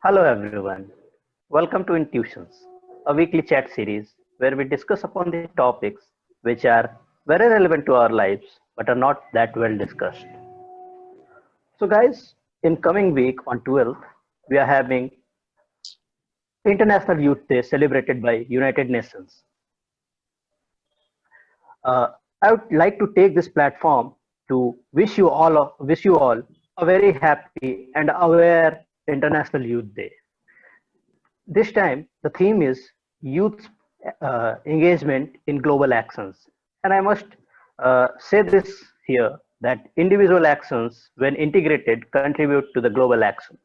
Hello everyone. Welcome to InTuitions, a weekly chat series where we discuss upon the topics which are very relevant to our lives but are not that well discussed. So guys, in coming week on 12th, we are having International Youth Day celebrated by United Nations. Uh, I would like to take this platform to wish you all a very happy and aware International Youth Day. This time, the theme is youth engagement in global actions. And I must say this here that individual actions, when integrated, contribute to the global action.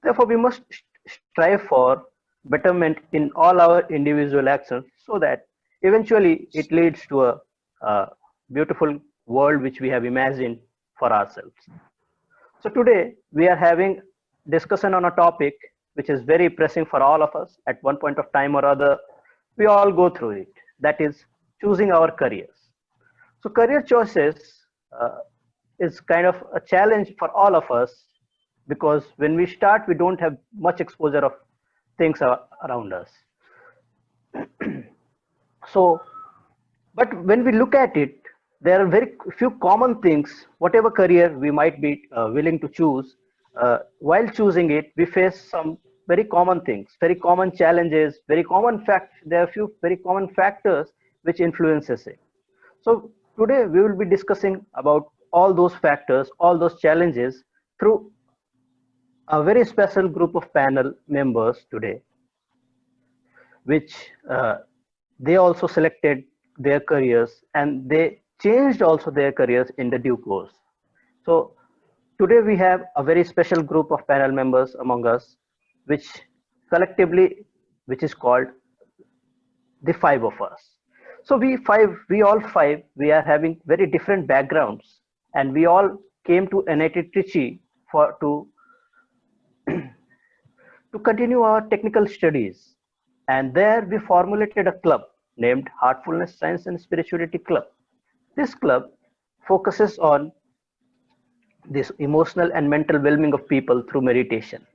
Therefore, we must strive for betterment in all our individual actions so that eventually it leads to a beautiful world which we have imagined for ourselves. So today we are having discussion on a topic which is very pressing for all of us at one point of time or other. We all go through it. That is choosing our careers. So career choices uh, is kind of a challenge for all of us because when we start, we don't have much exposure of things around us. So but when we look at it, there are very few common things, whatever career we might be willing to choose. While choosing it, we face some very common things, very common challenges, very common fact. There are a few very common factors which influences it. So today we will be discussing about all those factors, all those challenges through a very special group of panel members today, which they also selected their careers and they changed also their careers in the due course. So today we have a very special group of panel members among us, which collectively, which is called the five of us. So we all five, we are having very different backgrounds, and we all came to NIT Trichy for to continue our technical studies. And there we formulated a club named Heartfulness Science and Spirituality Club. This club focuses on this emotional and mental well-being of people through meditation.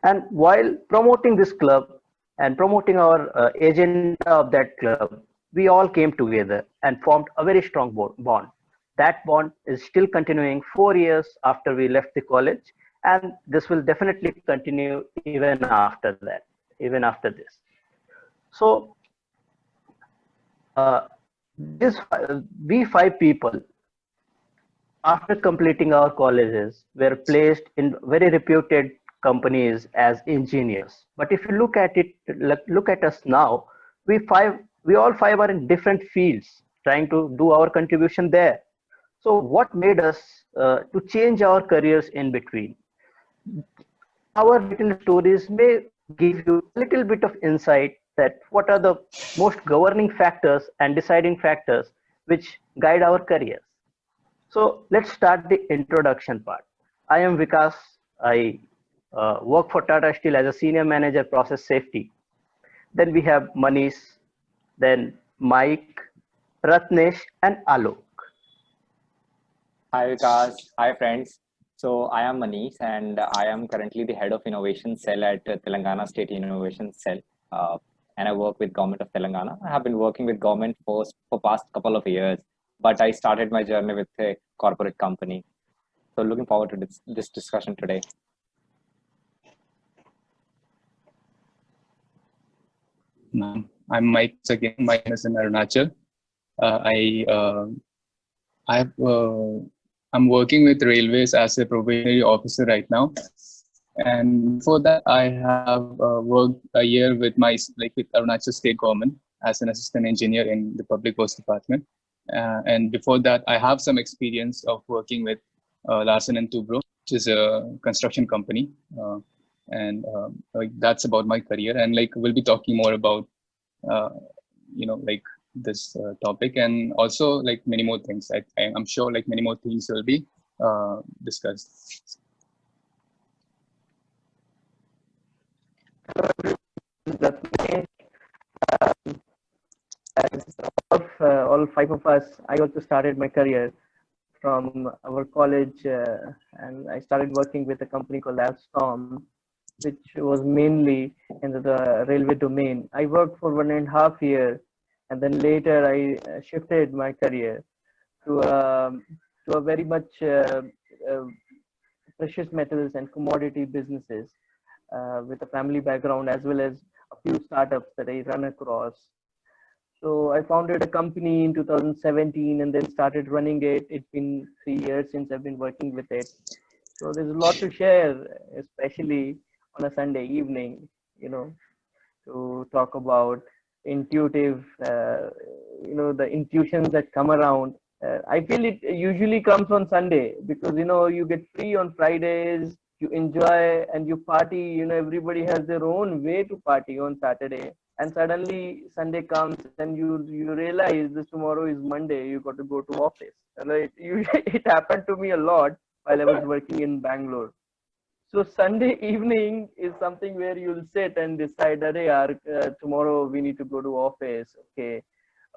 And while promoting this club and promoting our agenda of that club, we all came together and formed a very strong bond. That bond is still continuing 4 years after we left the college, and this will definitely continue even after that, even after this. So, uh, this we five people, after completing our colleges, were placed in very reputed companies as engineers. But if you look at it, look at us now, we all five are in different fields, trying to do our contribution there. So, what made us to change our careers in between? Our little stories may give you a little bit of insight that what are the most governing factors and deciding factors which guide our careers. So let's start the introduction part. I am Vikas. I work for Tata Steel as a senior manager process safety. Then we have Manish, then Mike, Ratnesh, and Alok. Hi Vikas, hi friends. So I am Manish and I am currently the head of innovation cell at Telangana State Innovation Cell. And I work with government of Telangana. I have been working with government for past couple of years, but I started my journey with a corporate company. So looking forward to this discussion today. I'm Mike again. Mike is in Arunachal. I've I'm working with railways as a probationary officer right now, and before that, I have worked a year with with Arunachal State Government as an assistant engineer in the Public Works Department. And before that, I have some experience of working with Larsen and Toubro, which is a construction company. That's about my career, and we'll be talking more about this topic, and also many more things. I'm sure many more things will be discussed. As all five of us, I also started my career from our college, and I started working with a company called Alstom. which was mainly in the railway domain. I worked for 1.5 years, and then later I shifted my career to a very much uh, precious metals and commodity businesses with a family background, as well as a few startups that I run across. So I founded a company in 2017 and then started running it. It's been 3 years since I've been working with it. So there's a lot to share, especially on a Sunday evening, you know, to talk about intuitive, the intuitions that come around. I feel it usually comes on Sunday because, you get free on Fridays, you enjoy and you party. Everybody has their own way to party on Saturday. And suddenly Sunday comes and you realize this tomorrow is Monday, you got to go to office. Right? It happened to me a lot while I was working in Bangalore. So Sunday evening is something where you'll sit and decide that, hey, tomorrow we need to go to office. Okay,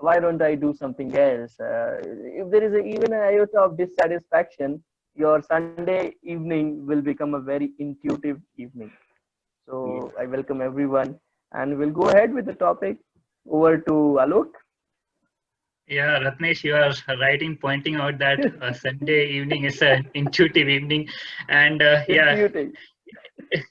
why don't I do something else? If there is even an iota of dissatisfaction, your Sunday evening will become a very intuitive evening. So I welcome everyone, and we'll go ahead with the topic. Over to Alok. Yeah, Ratnesh, you are right in pointing out that Sunday evening is an intuitive evening, and Intuitive.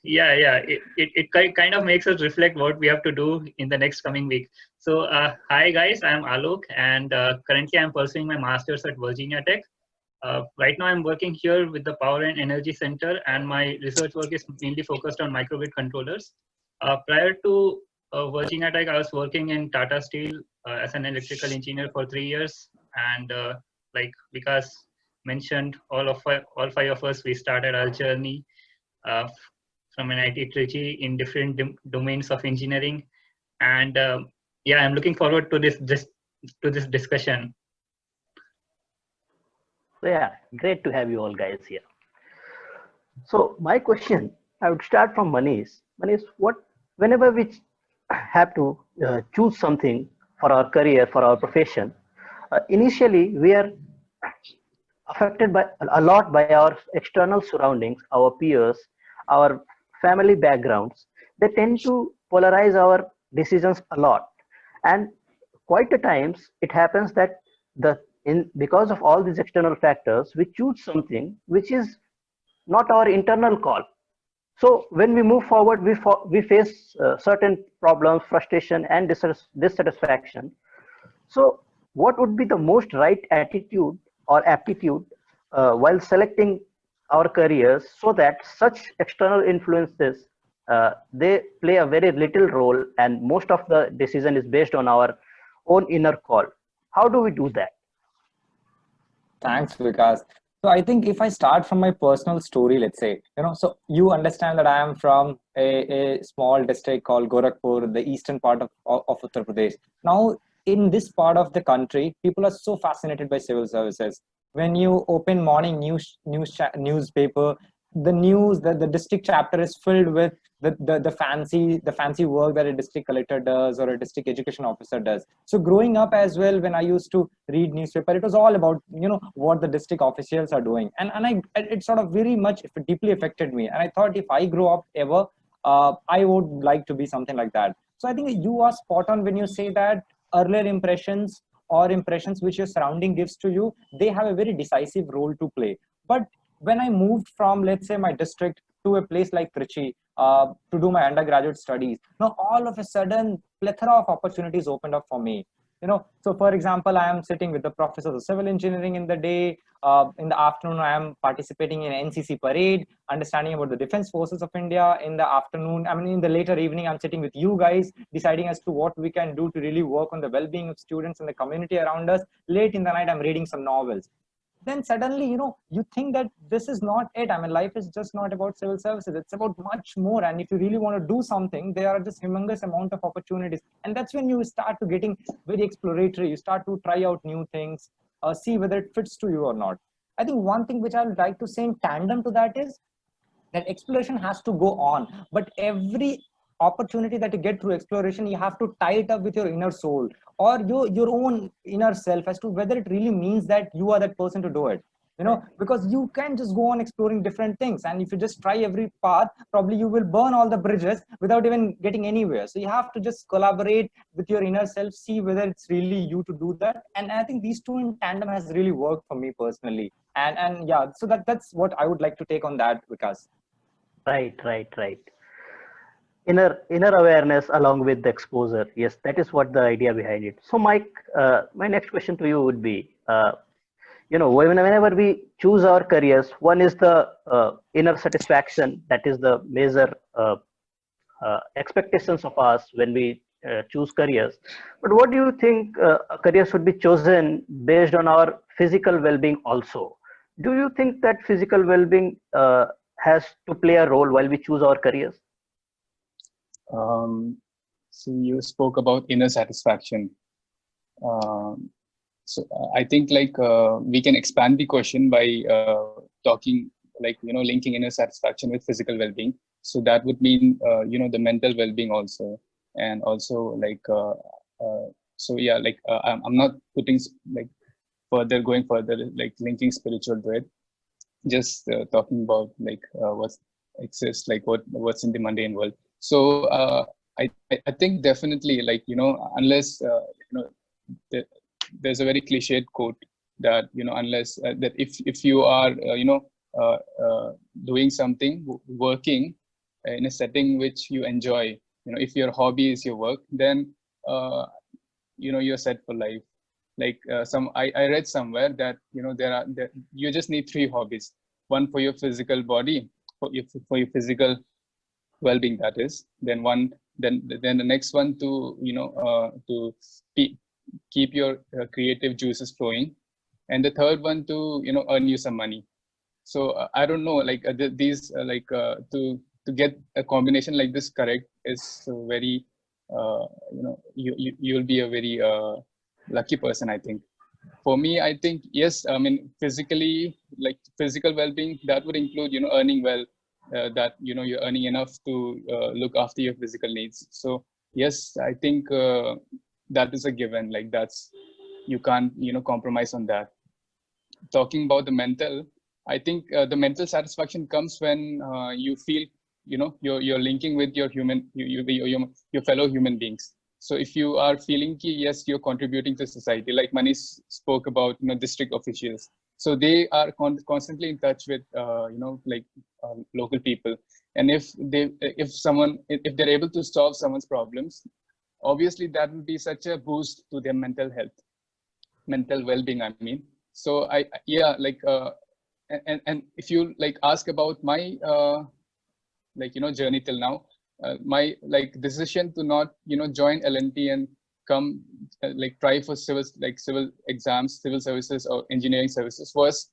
it kind of makes us reflect what we have to do in the next coming week. So, hi guys, I'm Alok, and currently I'm pursuing my master's at Virginia Tech. Right now, I'm working here with the Power and Energy Center, and my research work is mainly focused on microgrid controllers. Prior to Virginia Tech, I was working in Tata Steel as an electrical engineer for 3 years. And like Vikas mentioned, all five of us, we started our journey uh, from an IT Trichy in different domains of engineering. And yeah, I'm looking forward to this discussion. So yeah, great to have you all guys here. So my question, I would start from Manish. Manish, whenever we have to choose something for our career, for our profession, initially we are affected by a lot by our external surroundings, our peers, our family backgrounds. They tend to polarize our decisions a lot, and quite a times it happens that because of all these external factors, we choose something which is not our internal call. So when we move forward, we face certain problems, frustration, and dissatisfaction. So what would be the most right attitude or aptitude while selecting our careers so that such external influences they play a very little role and most of the decision is based on our own inner call? How do we do that? Thanks, Vikas. So I think if I start from my personal story, let's say, so you understand that I am from a small district called Gorakhpur, the eastern part of Uttar Pradesh. Now, in this part of the country, people are so fascinated by civil services. When you open morning newspaper, the district chapter is filled with the fancy work that a district collector does or a district education officer does. So growing up as well, when I used to read newspaper, it was all about what the district officials are doing, and it sort of very much deeply affected me. And I thought if I grow up ever, I would like to be something like that. So I think you are spot on when you say that earlier impressions or impressions which your surrounding gives to you, they have a very decisive role to play. But when I moved from, let's say, my district to a place like Trichy to do my undergraduate studies, now all of a sudden, plethora of opportunities opened up for me. So for example, I am sitting with the professors of civil engineering in the day. In the afternoon, I am participating in NCC parade, understanding about the defense forces of India. In the afternoon, I mean, in the later evening, I'm sitting with you guys, deciding as to what we can do to really work on the well-being of students and the community around us. Late in the night, I'm reading some novels. Then suddenly, you think that this is not it. I mean, life is just not about civil services. It's about much more. And if you really want to do something, there are just humongous amount of opportunities. And that's when you start to getting very exploratory. You start to try out new things, see whether it fits to you or not. I think one thing which I would like to say in tandem to that is that exploration has to go on. But every opportunity that you get through exploration, you have to tie it up with your inner soul or your own inner self as to whether it really means that you are that person to do it. you know, because you can just go on exploring different things, and if you just try every path, probably you will burn all the bridges without even getting anywhere. So you have to just collaborate with your inner self, see whether it's really you to do that. And I think these two in tandem has really worked for me personally. And yeah, so that's what I would like to take on that, Vikas. Right. Inner awareness along with the exposure. Yes, that is what the idea behind it. So, Mike, my next question to you would be, whenever we choose our careers, one is the inner satisfaction. That is the major expectations of us when we choose careers. But what do you think a career should be chosen based on our physical well-being also? Do you think that physical well-being has to play a role while we choose our careers? So you spoke about inner satisfaction. So I think like we can expand the question by talking like, linking inner satisfaction with physical well-being. So that would mean, the mental well-being also. And also like, so yeah, like I'm not putting like going further, like linking spiritual to it. Just talking about like what exists, like what's in the mundane world. So I think definitely like, unless, the, there's a very cliched quote that, unless that if you are, doing something, working in a setting which you enjoy, if your hobby is your work, then, you're set for life. Like I read somewhere that, you just need 3 hobbies: one for your physical body, for your physical well-being, that is, then the next one to, to keep your creative juices flowing, and the third one to, earn you some money. So I don't know, like these like to get a combination like this correct is very you'll be a very lucky person, I think. For me, I think yes, I mean physically, like physical well-being, that would include, earning well, that you're earning enough to look after your physical needs. So yes, I think that is a given. Like that's, you can't compromise on that. Talking about the mental, I think the mental satisfaction comes when you feel, you're linking with your your fellow human beings. So if you are feeling yes, you're contributing to society, like Manish spoke about, district officials. So they are constantly in touch with, like local people. And if they're able to solve someone's problems, obviously that will be such a boost to their mental health, mental well-being, I mean. So yeah, like, and if you like ask about my, like, journey till now, my like decision to not, join L&T and come like try for civil exams, civil services or engineering services was,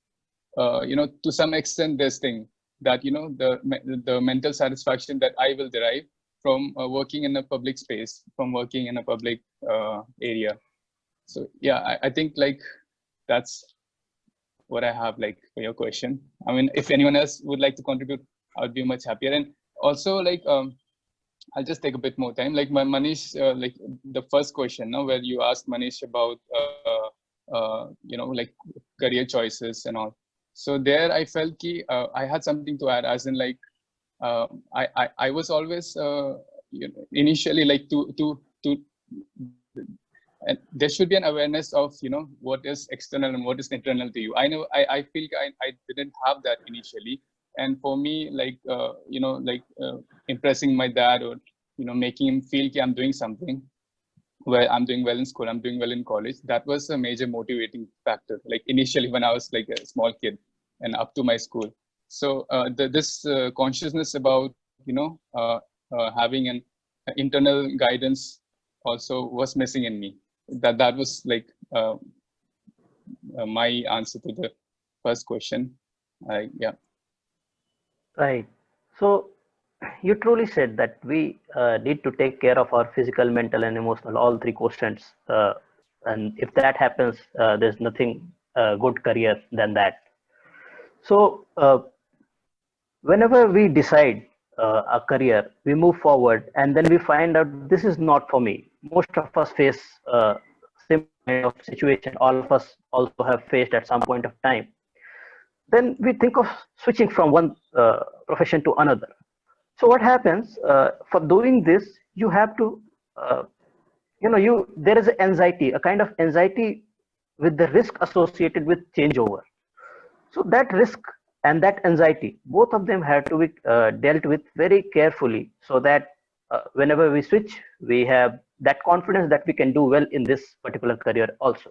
to some extent this thing that, the mental satisfaction that I will derive from working in a public space, from working in a public area. So yeah, I think like that's what I have like for your question. I mean, if anyone else would like to contribute, I would be much happier. And also like, I'll just take a bit more time. Like Manish, like the first question, now where you asked Manish about, like career choices and all. So there I felt I had something to add, as in like, I was always, initially like to and there should be an awareness of, what is external and what is internal to you. I know I feel I didn't have that initially. And for me, like, like impressing my dad, or, making him feel I'm doing something, where I'm doing well in school, I'm doing well in college, that was a major motivating factor, like initially when I was like a small kid and up to my school. So this consciousness about, having an internal guidance also was missing in me. That was like my answer to the first question. Yeah. Right. So you truly said that we need to take care of our physical, mental, and emotional, all 3 quotients. And if that happens, there's nothing good career than that. So whenever we decide a career, we move forward, and then we find out this is not for me. Most of us face same kind of situation. All of us also have faced at some point of time. then we think of switching from one profession to another. So what happens for doing this? You have to, there is an anxiety, a kind of anxiety with the risk associated with changeover. So that risk and that anxiety, both of them have to be dealt with very carefully, so that whenever we switch, we have that confidence that we can do well in this particular career also.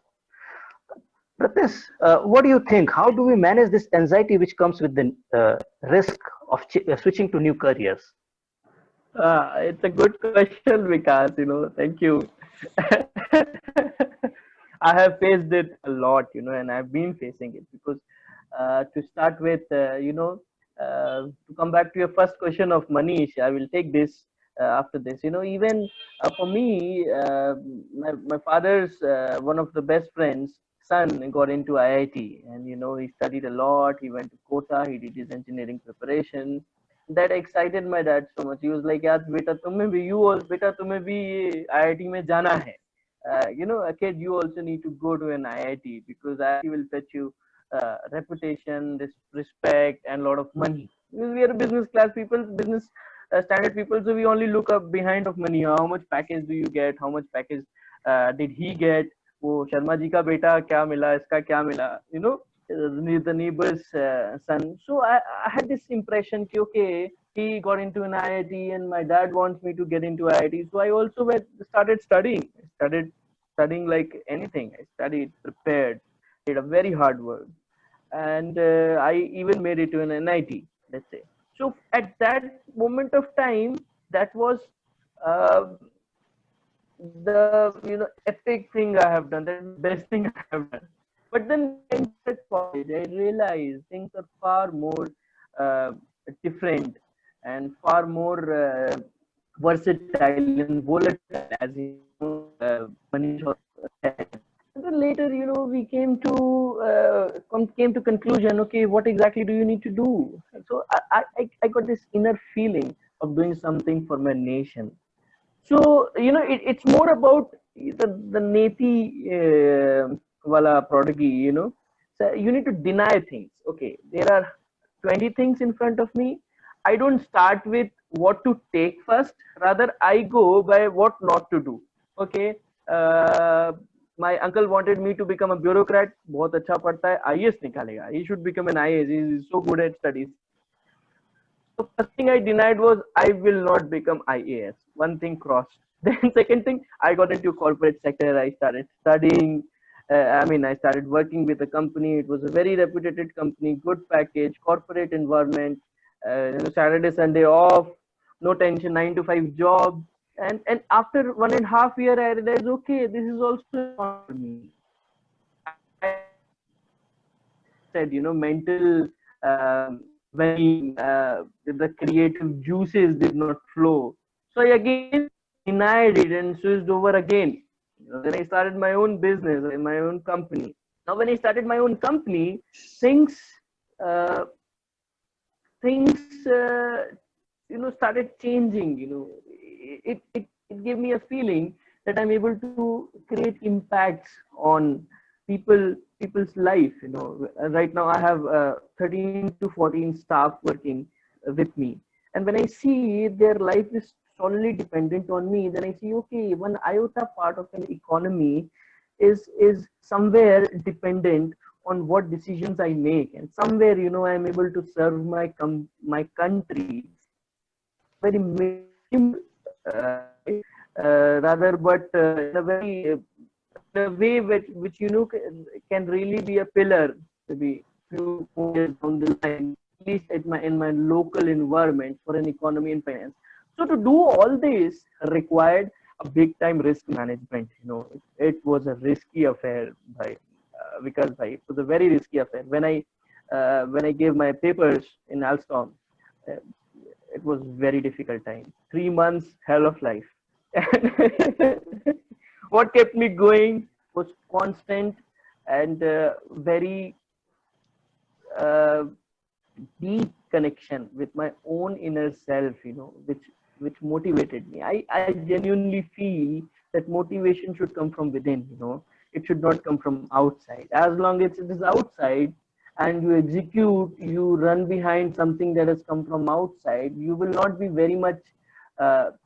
Pratis, what do you think? How do we manage this anxiety which comes with the risk of switching to new careers? It's a good question, Vikas. Thank you. I have faced it a lot, and I've been facing it because to start with, to come back to your first question of Manish, I will take this after this. Even for me, my father's one of the best friends, son, got into IIT, and he studied a lot. He went to Kota. He did his engineering preparation. That excited my dad so much. He was like, "यार बेटा तुम्हें भी बेटा तुम्हें भी IIT में जाना है." A kid, you also need to go to an IIT because IIT will fetch you reputation, respect, and a lot of money. Because we are business class people, business standard people, so we only look up behind of money. How much package do you get? How much package did he get? वो शर्मा जी का बेटा क्या मिला, इसका क्या मिला? The neighbor's son. So I had this impression that, okay, he got into an IIT and my dad wants me to get into IIT. So I also started studying. I started studying like anything. I studied, prepared, did a very hard work. And I even made it to an NIT, let's say. So at that moment of time, that was uh, the epic thing I have done. That's the best thing I have done. But then in college, I realized things are far more different and far more versatile and volatile, as Manish said. And then later, we came to conclusion. Okay, what exactly do you need to do? So I got this inner feeling of doing something for my nation. So it's more about the neti wala prodigy. So you need to deny things. Okay, there are 20 things in front of me. I don't start with what to take first. Rather, I go by what not to do. Okay. My uncle wanted me to become a bureaucrat. बहुत अच्छा पढ़ता है, IAS निकालेगा. He should become an IAS. He is so good at studies. So first thing I denied was I will not become IAS. One thing crossed. Then second thing, I got into corporate sector. I started studying. I started working with a company. It was a very reputed company, good package, corporate environment. Saturday, Sunday off, no tension, 9 to 5 job. And after 1.5 years, I realized, okay, this is also not for me. I said, mental when the creative juices did not flow. So I again denied it and switched over again. Then I started my own business, my own company. Now, when I started my own company, things uh, started changing. It gave me a feeling that I'm able to create impacts on people's life. Right now I have 13 to 14 staff working with me, and when I see their life is solely dependent on me, then I see, okay, one iota part of an economy is somewhere dependent on what decisions I make, and somewhere I'm able to serve my country very minimal, rather, but in a very in a way which can really be a pillar, maybe few years down the line, at least in my local environment for an economy and finance. So to do all this required a big time risk management. It was a risky affair, because it was a very risky affair. When I gave my papers in Alstom, uh, it was very difficult time. 3 months, hell of life. What kept me going was constant and very uh, deep connection with my own inner self, which motivated me. I genuinely feel that motivation should come from within. It should not come from outside. As long as it is outside, and you execute, you run behind something that has come from outside, you will not be very much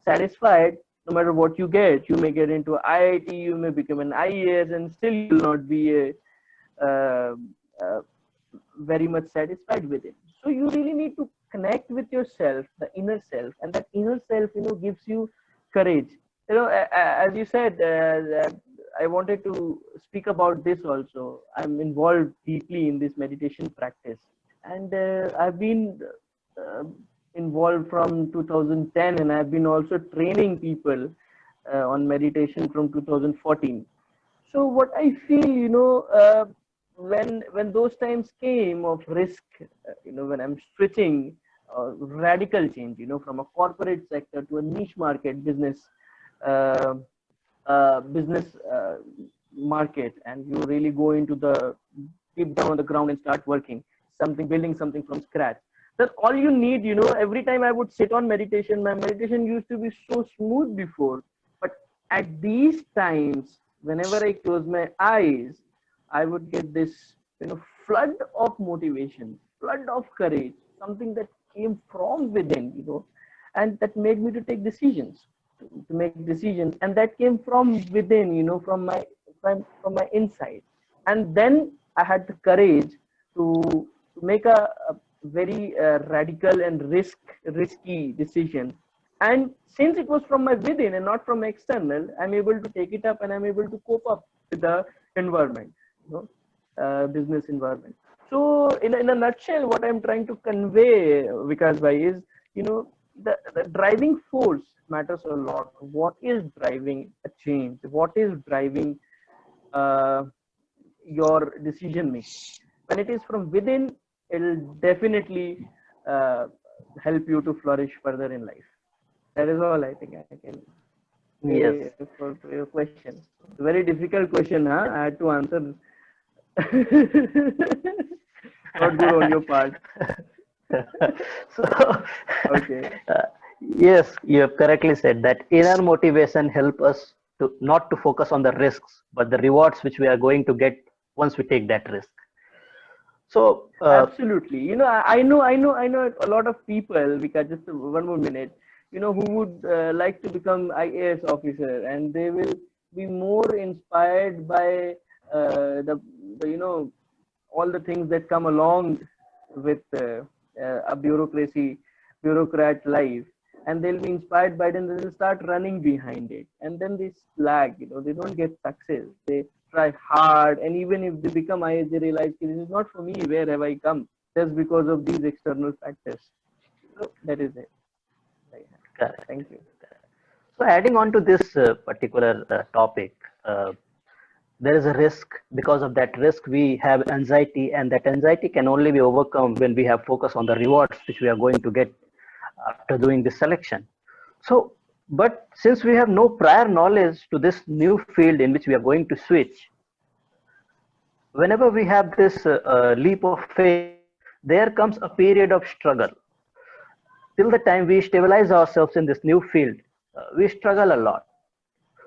satisfied no matter what you get. You may get into IIT, you may become an IAS, and still you will not be uh, uh, very much satisfied with it. So you really need to connect with yourself, the inner self, and that inner self, gives you courage. As you said, I wanted to speak about this also. I'm involved deeply in this meditation practice, and I've been uh, involved from 2010, and I've been also training people on meditation from 2014. So what I feel, when those times came of risk, when I'm switching radical change, from a corporate sector to a niche market uh, business market, and you really go into the deep down on the ground and start working something, building something from scratch. That's all you need. Every time I would sit on meditation, my meditation used to be so smooth before, but at these times, whenever I close my eyes, I would get this, flood of motivation, flood of courage, something that came from within, and that made me to take decisions, and that came from within, from my inside. And then I had the courage to make a very radical and risky decision. And since it was from my within and not from external, I'm able to take it up, and I'm able to cope up with the environment, business environment. So in a nutshell, what I'm trying to convey, Vikas bhai, is, the driving force matters a lot. What is driving a change? What is driving uh, your decision making? When it is from within, it'll definitely help you to flourish further in life. That is all I think I can Yes. say for your question. It's a very difficult question, huh? I had to answer. Not good on your part. So, Okay. yes, you have correctly said that inner motivation help us to not to focus on the risks, but the rewards which we are going to get once we take that risk. So, Absolutely. I know a lot of people, because just one more minute, who would like to become IAS officer, and they will be more inspired by the all the things that come along with a bureaucrat life, and they'll be inspired by it, and they'll start running behind it, and then they slag, they don't get success. They try hard, and even if they become IAS, they realize this is not for me. Where have I come? Just because of these external factors. So that is it. correct. Thank you. So, adding on to this particular topic, there is a risk. Because of that risk, we have anxiety, and that anxiety can only be overcome when we have focus on the rewards which we are going to get after doing this selection. So, but since we have no prior knowledge to this new field in which we are going to switch, whenever we have this leap of faith, there comes a period of struggle. Till the time we stabilize ourselves in this new field, we struggle a lot.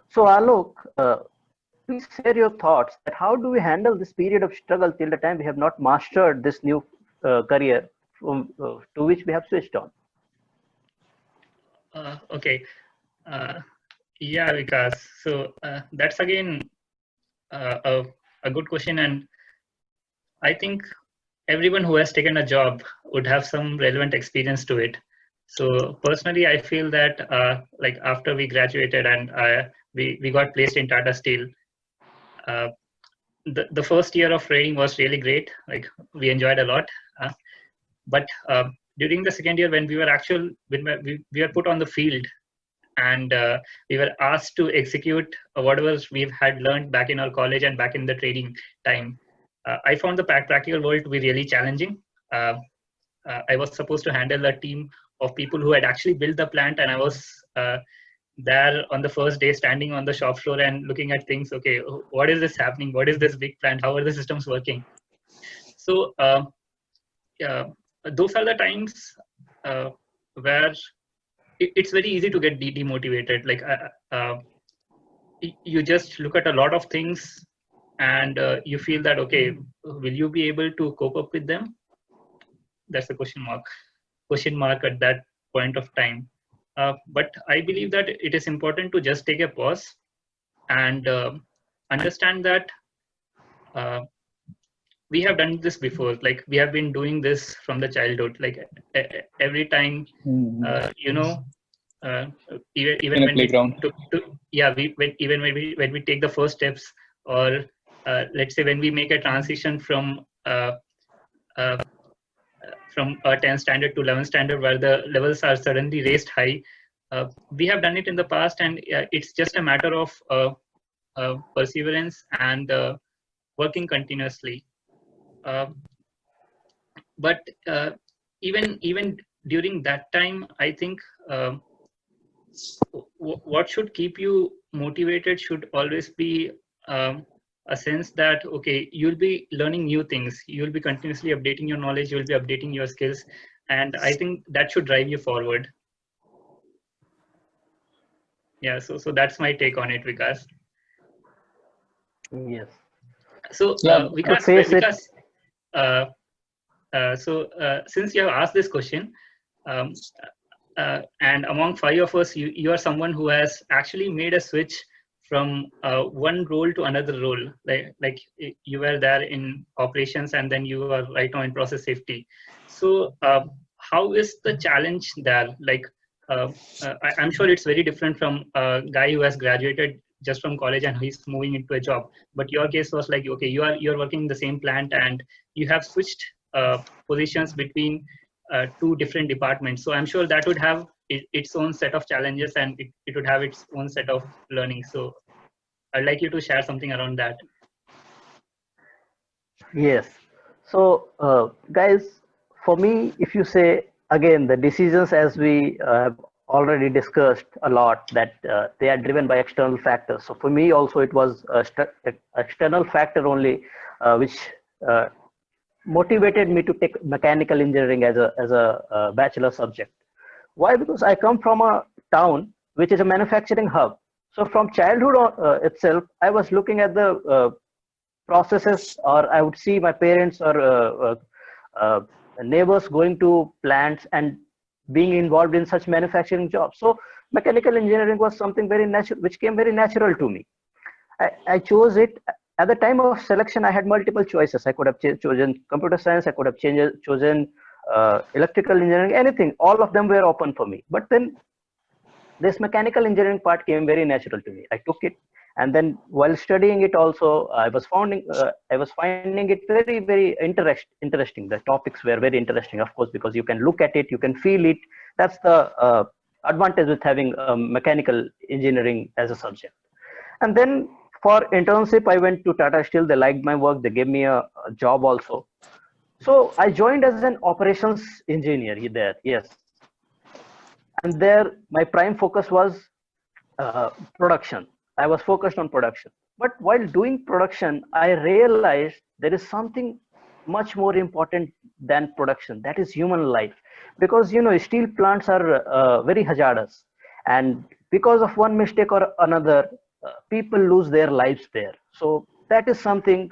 So, Alok, please share your thoughts that how do we handle this period of struggle till the time we have not mastered this new career to which we have switched on? Okay. Yeah, Vikas. So that's again a good question, and I think everyone who has taken a job would have some relevant experience to it. So personally, I feel that like after we graduated and we got placed in Tata Steel, the first year of training was really great. Like we enjoyed a lot, but during the second year, when we were put on the field, and we were asked to execute whatever we've had learned back in our college and back in the training time. I found the practical world to be really challenging. I was supposed to handle a team of people who had actually built the plant, and I was there on the first day, standing on the shop floor and looking at things. Okay, what is this happening? What is this big plant? How are the systems working? So those are the times where it's very easy to get demotivated. Like you just look at a lot of things and you feel that, okay, will you be able to cope up with them? That's the question mark at that point of time. But I believe that it is important to just take a pause and understand that uh, we have done this before. Like, we have been doing this from the childhood. Like, every time, you know, uh, even In a when we playground. yeah, when we take the first steps, or let's say when we make a transition uh, from a 10 standard to 11 standard, where the levels are suddenly raised high. We have done it in the past, and it's just a matter of perseverance and working continuously. Uh, but even during that time, I think what should keep you motivated should always be a sense that, okay, you'll be learning new things, you'll be continuously updating your knowledge, you'll be updating your skills, and I think that should drive you forward. Yeah, so that's my take on it, Vikas. Yes. So Yeah, To face it, Vikas, uh, since you have asked this question, um, and among five of us, you are someone who has actually made a switch from one role to another role. Like you were there in operations, and then you are right now in process safety. So how is the challenge there? Like, I'm sure it's very different from a guy who has graduated just from college and he's moving into a job. But your case was like, okay, you're working in the same plant, and you have switched positions between two different departments. So I'm sure that would have its own set of challenges, and it would have its own set of learning. So I'd like you to share something around that. yes. So, guys, for me, if you say again, the decisions, as we have already discussed a lot, that they are driven by external factors. So for me also, it was a external factor only, which uh, motivated me to take mechanical engineering as a bachelor subject. Why? Because I come from a town which is a manufacturing hub. So from childhood itself, I was looking at the processes, or I would see my parents or uh, neighbors going to plants and being involved in such manufacturing jobs. So mechanical engineering was something very natural, which came very natural to me. I chose it. At the time of selection, I had multiple choices. I could have chosen computer science. I could have chosen electrical engineering, anything. All of them were open for me. But then this mechanical engineering part came very natural to me. I took it, and then while studying it, also I was finding it very interesting. The topics were very interesting, of course, because you can look at it, you can feel it. That's the advantage with having mechanical engineering as a subject. And then for internship, I went to Tata Steel. They liked my work. They gave me a job also. So I joined as an operations engineer there. Yes. And there, my prime focus was production. I was focused on production. But while doing production, I realized there is something much more important than production. That is human life. Because, steel plants are very hazardous. And because of one mistake or another, people lose their lives there. So that is something,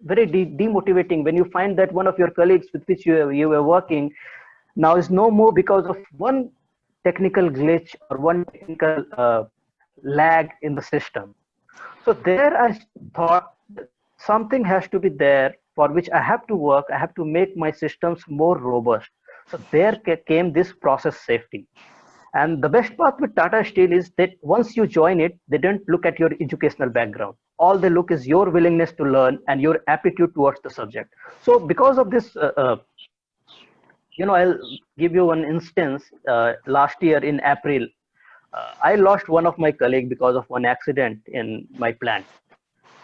very demotivating when you find that one of your colleagues with which you were working now is no more because of one technical glitch or one technical lag in the system. So there I thought something has to be there for which I have to work. I have to make my systems more robust. So there came this process safety. And the best part with Tata Steel is that once you join it, they don't look at your educational background. All they look is your willingness to learn and your aptitude towards the subject. So because of this, I'll give you one instance. Last year in April, I lost one of my colleagues because of one accident in my plant,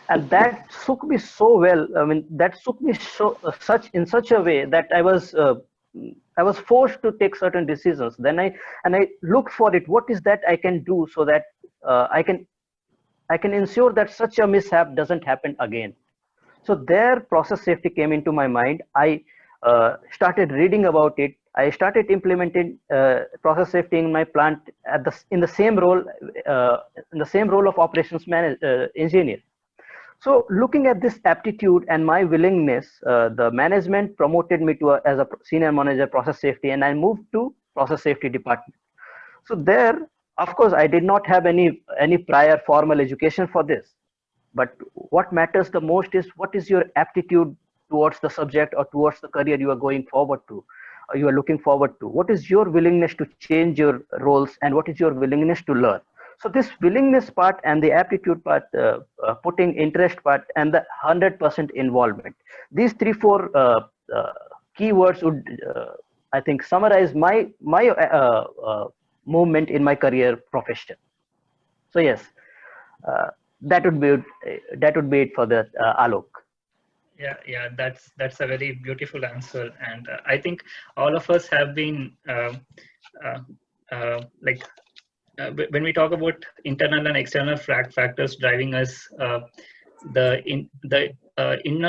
and that shook me so well. I mean, that shook me such a way that I was forced to take certain decisions. Then I looked for it. What is that I can do so that I can ensure that such a mishap doesn't happen again. So there, process safety came into my mind. I started reading about it. I started implementing process safety in my plant in the same role of operations engineer. So looking at this aptitude and my willingness, the management promoted me to as a senior manager process safety, and I moved to process safety department. So there, of course, I did not have any prior formal education for this. But what matters the most is what is your aptitude towards the subject or towards the career you are going forward to, or you are looking forward to. What is your willingness to change your roles, and what is your willingness to learn? So this willingness part and the aptitude part, putting interest part, and the 100% involvement. These three, four keywords would, I think, summarize my movement in my career profession. So yes, uh, that would be it for the Alok. Yeah, that's a very beautiful answer, and I think all of us have been like when we talk about internal and external factors driving us, the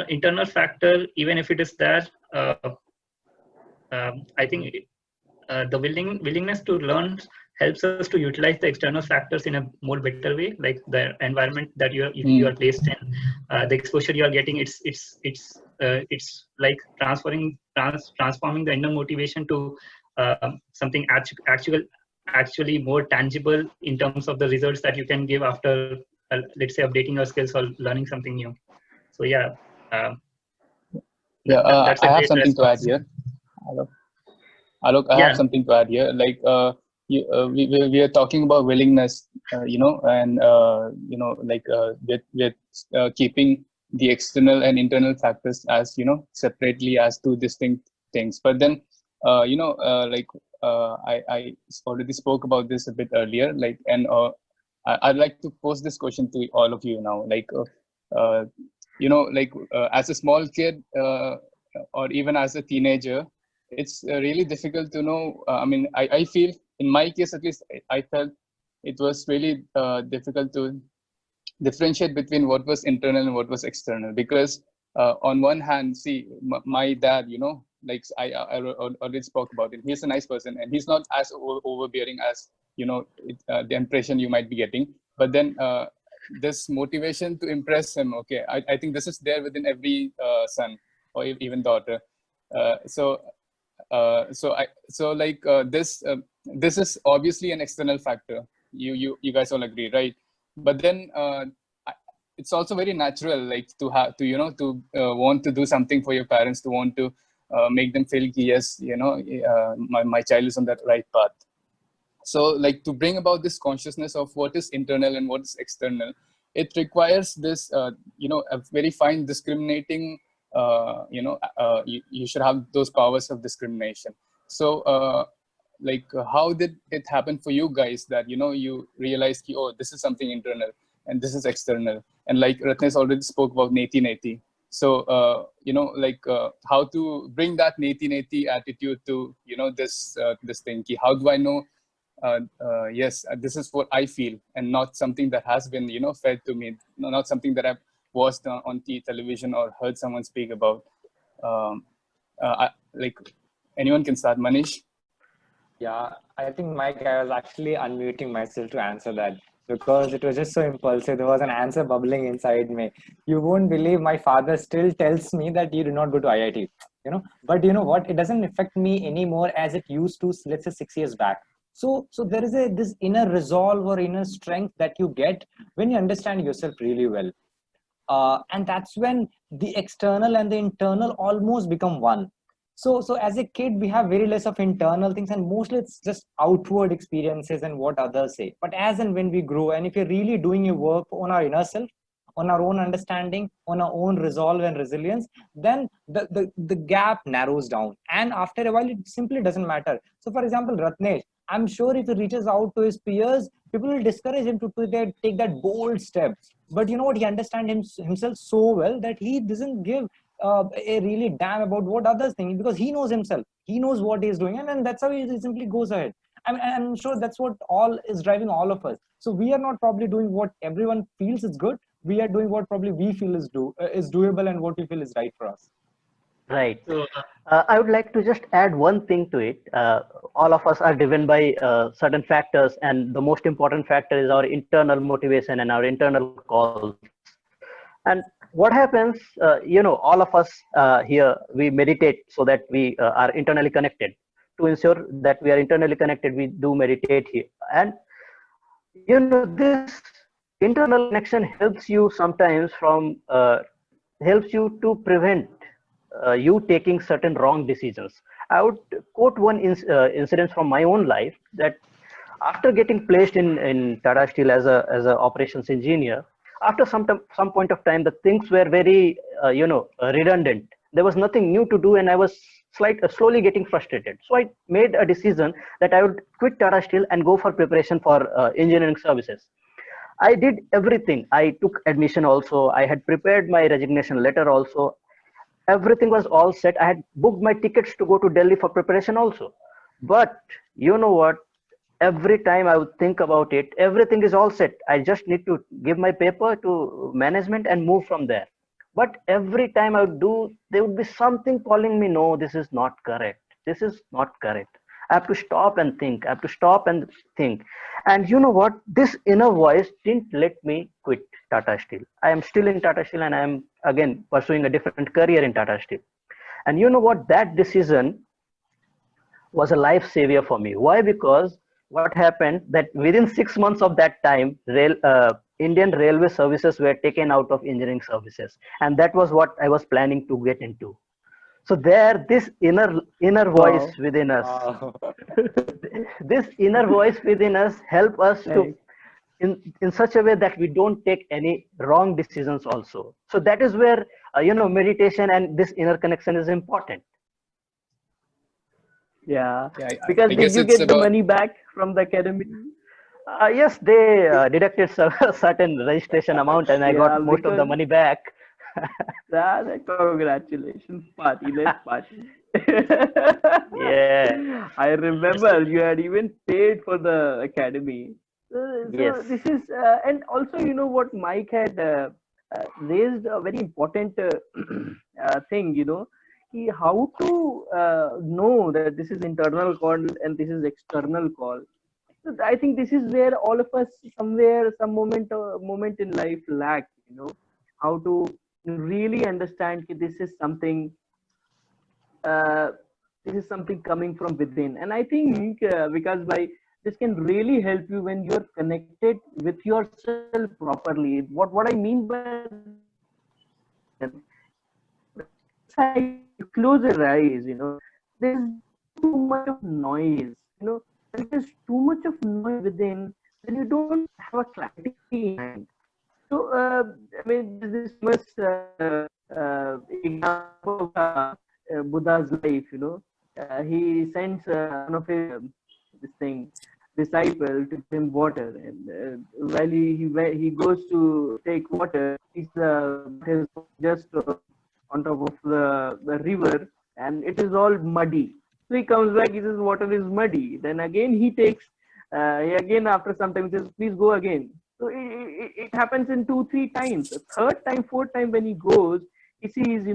internal factor, even if it is there, I think the willingness to learn helps us to utilize the external factors in a more better way, like the environment that you are placed in, the exposure you are getting. It's like transforming the inner motivation to something actually more tangible in terms of the results that you can give after, let's say, updating your skills or learning something new. So yeah, that's a I have great something to add response. here. Alok, I have Yeah. something to add here. Like, we are talking about willingness, and with keeping the external and internal factors as separately as two distinct things. But then, I already spoke about this a bit earlier. Like, and I'd like to pose this question to all of you now. Like, as a small kid, or even as a teenager, it's really difficult to know. I feel, in my case at least, I felt it was really difficult to differentiate between what was internal and what was external, because on one hand, see, my dad, like I already spoke about it, he's a nice person, and he's not as overbearing as the impression you might be getting. But then this motivation to impress him, okay, I think this is there within every son or even daughter. So this is obviously an external factor. You guys all agree, right? But then it's also very natural, like, to have to want to do something for your parents, to want to make them feel, yes, my child is on that right path. So, like, to bring about this consciousness of what is internal and what is external, it requires this a very fine discriminating, you should have those powers of discrimination. So how did it happen for you guys that you realized, oh, this is something internal and this is external? And like Ratnesh already spoke about neti. So how to bring that neti attitude to this thing. How do I know yes, this is what I feel, and not something that has been fed to me, not something that I've watched on television or heard someone speak about. Like, anyone can start. Manish? Yeah, I think, Mike, I was actually unmuting myself to answer that because it was just so impulsive. There was an answer bubbling inside me. You won't believe, my father still tells me that you do not go to IIT, but you know what? It doesn't affect me anymore as it used to, let's say, 6 years back. So there is this inner resolve or inner strength that you get when you understand yourself really well. And that's when the external and the internal almost become one. So as a kid, we have very less of internal things, and mostly it's just outward experiences and what others say. But as and when we grow, and if you're really doing your work on our inner self, on our own understanding, on our own resolve and resilience, then the gap narrows down. And after a while, it simply doesn't matter. So for example, Ratnesh, I'm sure if he reaches out to his peers, people will discourage him to take that bold step. But you know what? He understands himself so well that he doesn't give a really damn about what others think, because he knows himself. He knows what he's doing, and then that's how he simply goes ahead. I'm sure that's what all is driving all of us. So we are not probably doing what everyone feels is good. We are doing what probably we feel is doable, and what we feel is right for us. Right. So I would like to just add one thing to it. All of us are driven by certain factors, and the most important factor is our internal motivation and our internal calls. And what happens, all of us here, we meditate so that we are internally connected. To ensure that we are internally connected, we do meditate here. And, this internal connection helps you sometimes helps you to prevent you taking certain wrong decisions. I would quote one incident from my own life, that after getting placed in Tata Steel as a operations engineer, after some point of time, the things were very redundant. There was nothing new to do, and I was slowly getting frustrated. So I made a decision that I would quit Tata Steel and go for preparation for engineering services. I did everything. I took admission also. I had prepared my resignation letter also. Everything was all set. I had booked my tickets to go to Delhi for preparation also. But you know what? Every time I would think about it, everything is all set. I just need to give my paper to management and move from there. But every time I would do, there would be something calling me, no, this is not correct. This is not correct. I have to stop and think. I have to stop and think. And you know what? This inner voice didn't let me quit Tata Steel. I am still in Tata Steel, and I am again pursuing a different career in Tata Steel. And you know what? That decision was a life savior for me. Why? Because what happened that within 6 months of that time, Indian railway services were taken out of engineering services, and that was what I was planning to get into. So there, this inner voice Wow. within us, Wow. this inner voice within us, help us to Right. in such a way that we don't take any wrong decisions also. So that is where meditation and this inner connection is important. Yeah. Yeah, Because I did guess you it's get the about. money back from the academy? Yes, they deducted certain registration amount, and I got Yeah, most of the because money back. congratulations, party, let's party. Yeah. I remember you had even paid for the academy. Yes. So this is, and also, you know what, Mike had raised a very important thing, how to know that this is internal call and this is external call. So I think this is where all of us somewhere, some moment in life lack, how to really understand that uh, this is something coming from within. And I think because by this can really help you when you're connected with yourself properly. What I mean by inside, you close your eyes, there's too much of noise, when there's too much of noise within, then you don't have a clarity in mind. So, I mean, there's this famous example of Buddha's life, he sends one of his this thing disciple to give him water, and while he goes to take water, he's his just on top of the river, and it is all muddy. So he comes back, he says water is muddy. Then again he takes, he again after some time he says please go again. So it happens in 2 3 times. The third time, fourth time when he goes, he sees,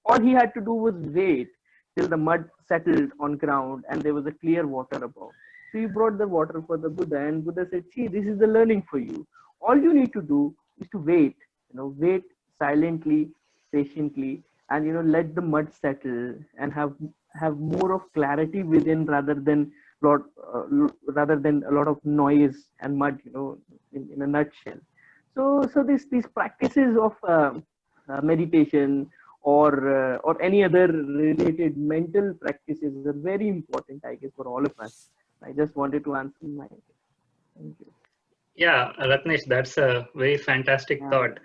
all he had to do was wait till the mud settled on ground and there was a clear water above. So he brought the water for the Buddha, and Buddha said, see, this is the learning for you. All you need to do is to wait, wait silently, patiently, and let the mud settle and have more of clarity within lot rather than a lot of noise and mud, in a nutshell. So these practices of meditation or any other related mental practices are very important, I guess, for all of us. I just wanted to answer my. Thank you. Yeah, Ratnesh, that's a very fantastic Yeah. thought.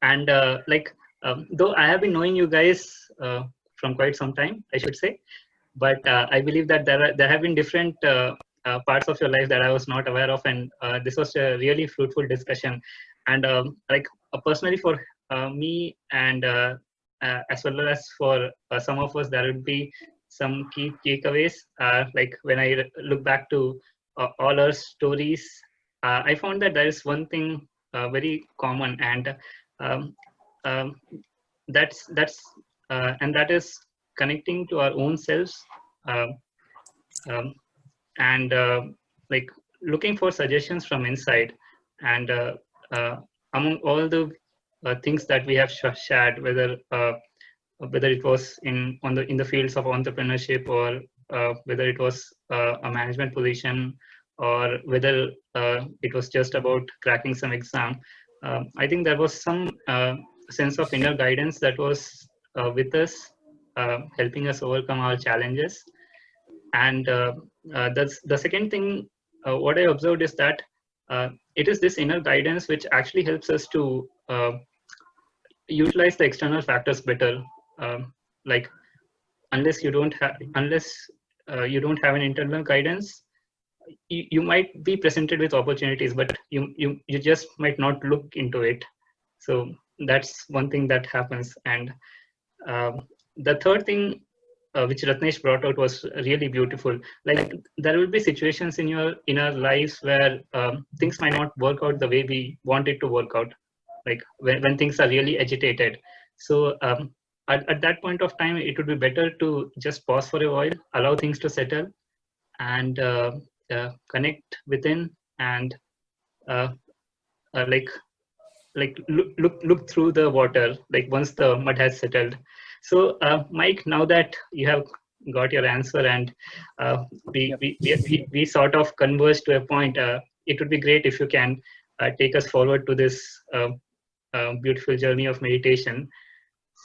And though I have been knowing you guys from quite some time, I should say, but I believe that there have been different parts of your life that I was not aware of, and this was a really fruitful discussion. And personally, for me, and as well as for some of us, there would be some key takeaways. Like when I look back to all our stories, I found that there is one thing very common, and um, um, and that is connecting to our own selves, um, um, and like looking for suggestions from inside. And uh, among all the things that we have shared, whether it was in the fields of entrepreneurship, or whether it was a management position, or whether it was just about cracking some exam. I think there was some sense of inner guidance that was with us, helping us overcome our challenges. And that's the second thing. What I observed is that it is this inner guidance which actually helps us to utilize the external factors better. Like, unless you don't have an internal guidance, you might be presented with opportunities, but you just might not look into it. So that's one thing that happens. And the third thing which Ratnesh brought out was really beautiful. Like, there will be situations in our lives where things might not work out the way we want it to work out, like when things are really agitated. So at that point of time, it would be better to just pause for a while, allow things to settle, and connect within, and uh, like look through the water, like once the mud has settled. So Mike, now that you have got your answer, and we sort of converged to a point, it would be great if you can take us forward to this beautiful journey of meditation.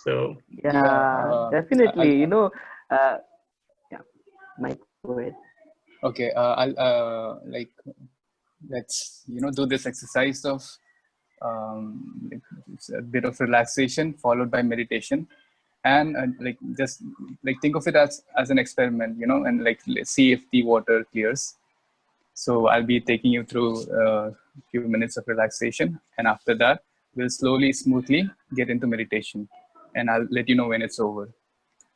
So Yeah, definitely. Uh, yeah, Mike, go ahead. Okay, I'll like, let's do this exercise of like, it's a bit of relaxation followed by meditation, and like just like think of it as an experiment, and like let's see if the water clears. So I'll be taking you through a few minutes of relaxation, and after that we'll slowly, smoothly get into meditation, and I'll let you know when it's over.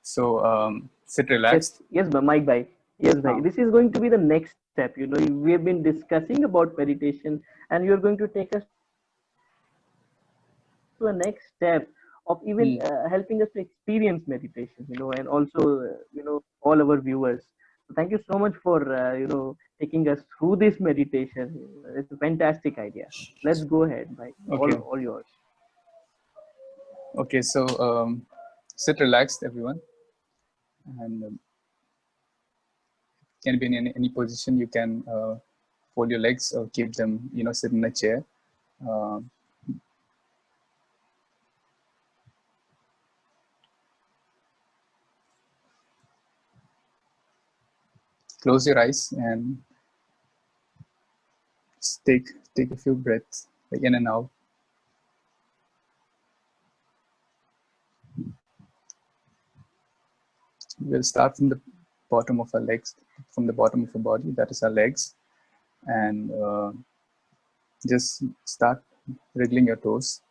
So sit relaxed. Yes, Mike, bye. Yes, bye. This is going to be the next step. We have been discussing about meditation, and you're going to take us to a next step of even helping us to experience meditation. And also, all our viewers. So thank you so much for taking us through this meditation. It's a fantastic idea. Let's go ahead, Mike. Okay. All yours. Okay, so sit relaxed, everyone, and can be in any position. You can fold your legs or keep them, sit in a chair. Close your eyes and take a few breaths, like in and out. We'll start from the bottom of our legs, from the bottom of our body, that is our legs, and just start wriggling your toes.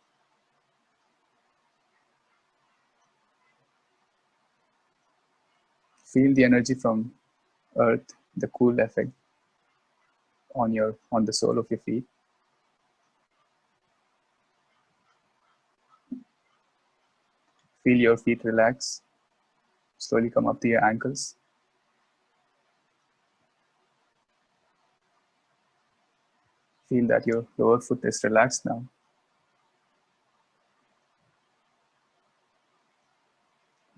Feel the energy from earth, the cool effect on the sole of your feet. Feel your feet relax. Slowly come up to your ankles. Feel that your lower foot is relaxed now.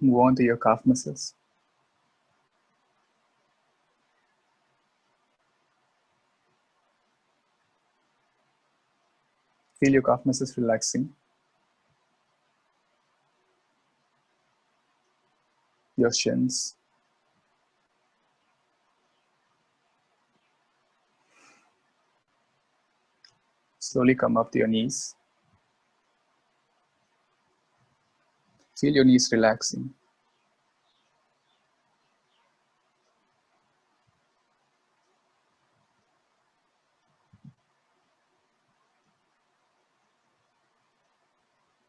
Move on to your calf muscles. Feel your calf muscles relaxing. Your shins. Slowly come up to your knees. Feel your knees relaxing.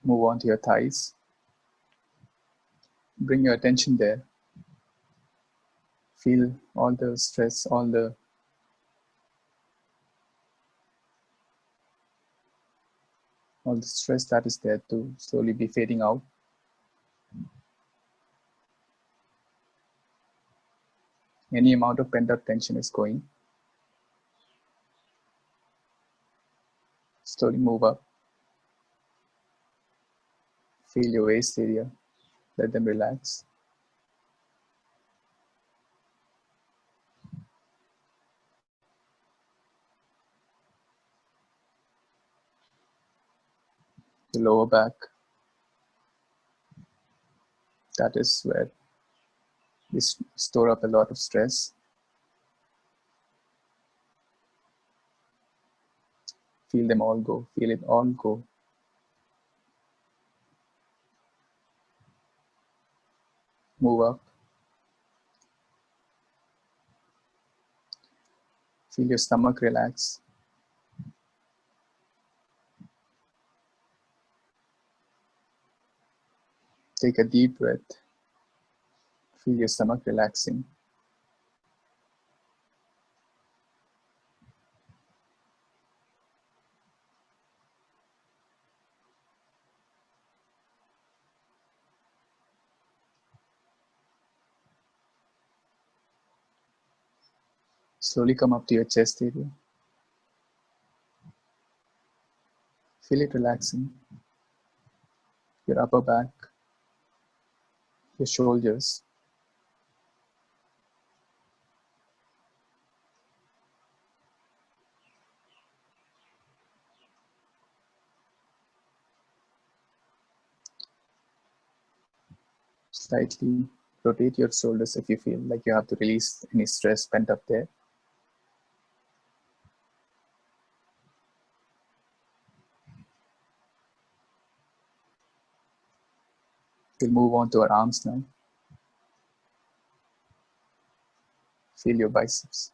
Move on to your thighs. Bring your attention there. Feel all the stress, all the stress that is there to slowly be fading out. Any amount of pent-up tension is going. Slowly move up. Feel your waist area. Let them relax. The lower back. That is where we store up a lot of stress. Feel them all go. Feel it all go. Move up. Feel your stomach relax. Take a deep breath. Feel your stomach relaxing. Slowly come up to your chest area. Feel it relaxing. Your upper back, your shoulders. Slightly rotate your shoulders if you feel like you have to release any stress pent up there. We'll move on to our arms now. Feel your biceps.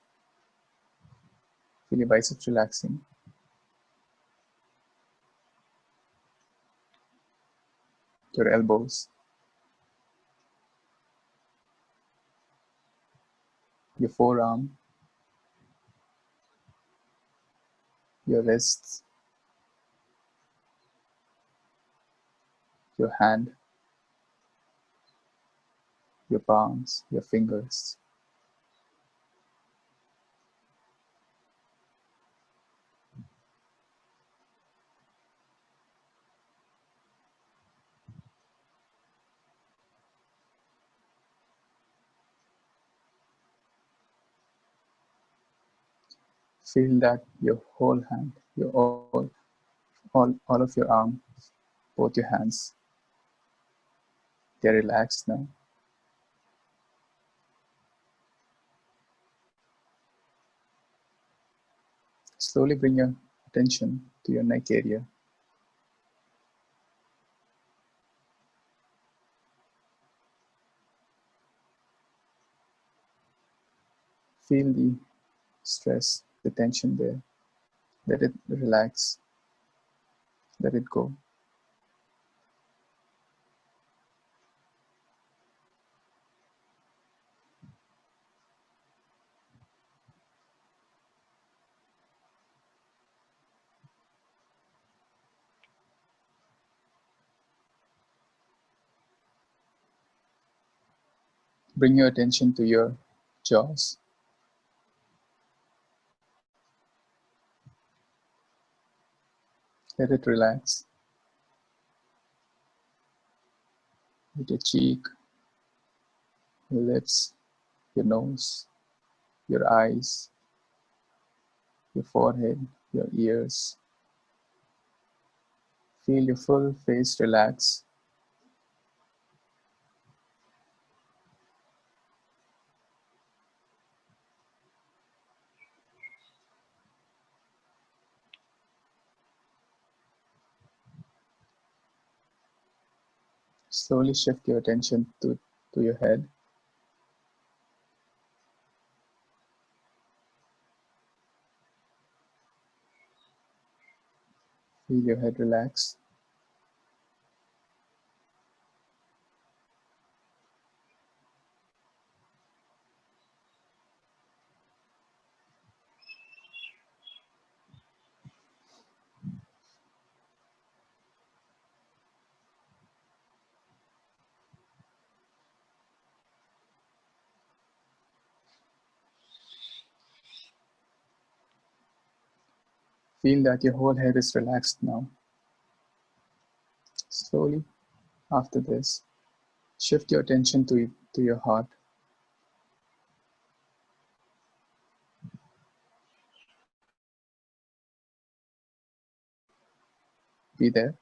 Feel your biceps relaxing. Your elbows. Your forearm. Your wrists. Your hand. Your palms. Your fingers. Feel that your whole hand, your all of your arms, both your hands, they're relaxed now. Slowly bring your attention to your neck area. Feel the stress, the tension there. Let it relax. Let it go. Bring your attention to your jaws. Let it relax. With your cheek, your lips, your nose, your eyes, your forehead, your ears. Feel your full face relax. Slowly shift your attention to your head. Feel your head relax. Feel that your whole head is relaxed now. Slowly After this, shift your attention to your heart. Be there.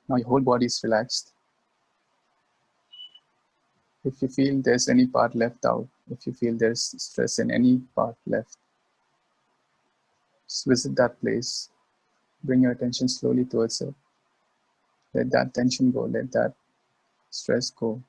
Now your whole body is relaxed. If you feel there's any part left out, if you feel there's stress in any part left, just visit that place. Bring your attention slowly towards it. Let that tension go. Let that stress go.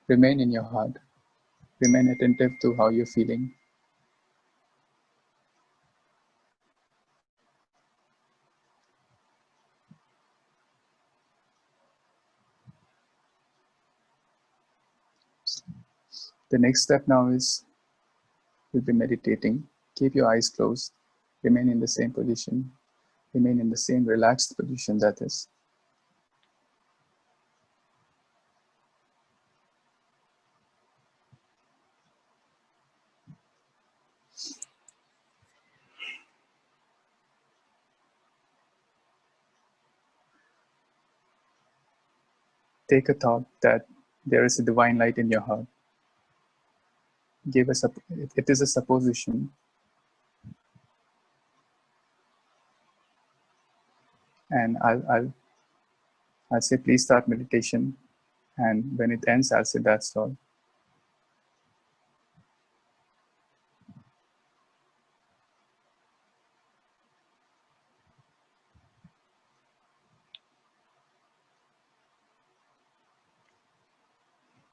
Remain in your heart. Remain attentive to how you're feeling. The next step now is you'll be meditating. Keep your eyes closed. Remain in the same position. Remain in the same relaxed position, that is. Take a thought that there is a divine light in your heart. It is a supposition. And I'll say, please start meditation. And when it ends, I'll say, that's all.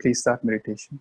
Please start meditation.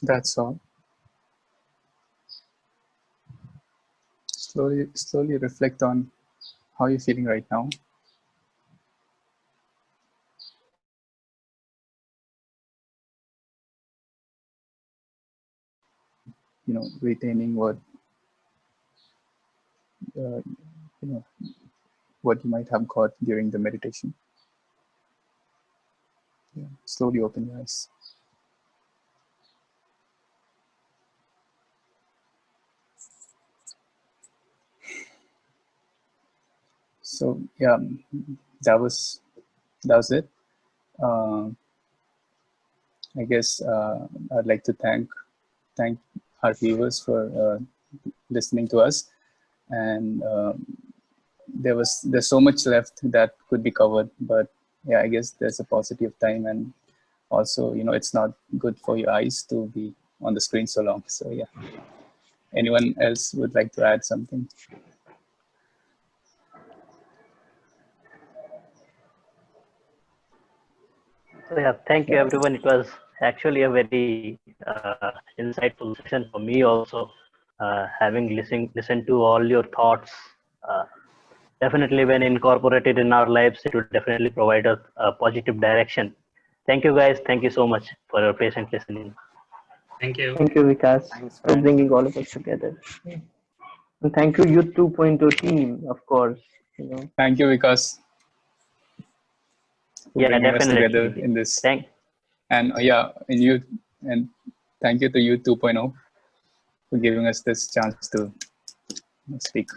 That's all. Slowly reflect on how you're feeling right now. Retaining what you know what you might have got during the meditation. Yeah. Slowly open your eyes. So yeah, that was it. I guess I'd like to thank our viewers for listening to us, and there's so much left that could be covered, but yeah, I guess there's a paucity of time, and also it's not good for your eyes to be on the screen so long. So yeah, anyone else would like to add something? So yeah, thank you everyone. It was actually a very insightful session for me also. Having listened to all your thoughts, uh, definitely when incorporated in our lives, it would definitely provide us a positive direction. Thank you guys. Thank you so much for your patient listening. Thank you. Thank you, Vikas, Thanks, for friends. bringing all of us together. And thank you, Youth 2.0 team, of course. Thank you, Vikas, for Yeah, bringing us together definitely. in this. Thank. And and thank you to you 2.0 for giving us this chance to speak.